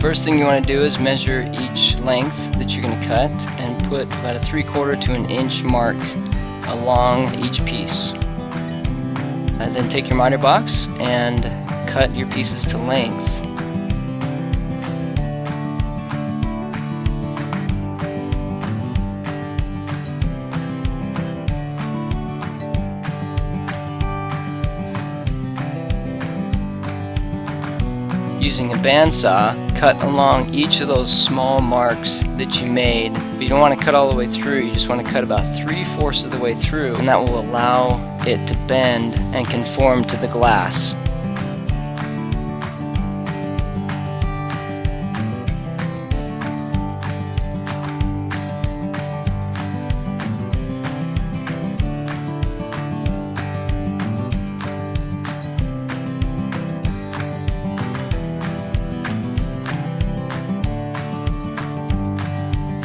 First thing you want to do is measure each length that you're going to cut and put about a 3/4 to an inch mark along each piece. Then take your miter box and cut your pieces to length. Using a bandsaw, cut along each of those small marks that you made, but you don't want to cut all the way through. You just want to cut about 3/4 of the way through, and that will allow it to bend and conform to the glass.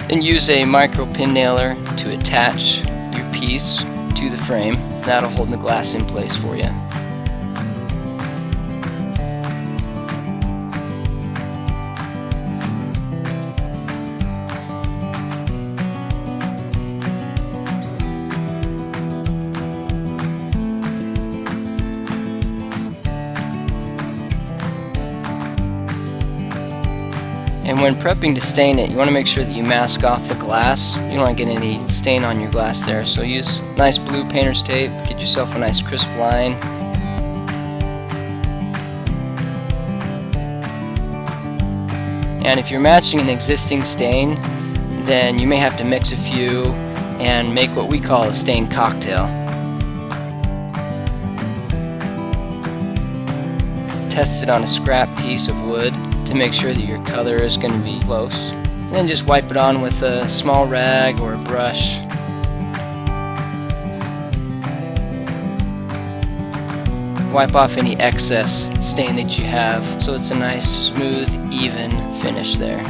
Then use a micro pin nailer to attach your piece to the frame. That'll hold the glass in place for you. And when prepping to stain it, you want to make sure that you mask off the glass. You don't want to get any stain on your glass there. So use nice blue painter's tape, get yourself a nice crisp line. And if you're matching an existing stain, then you may have to mix a few and make what we call a stain cocktail. Test it on a scrap piece of wood to make sure that your color is going to be close. And then just wipe it on with a small rag or a brush. Wipe off any excess stain that you have so it's a nice, smooth, even finish there.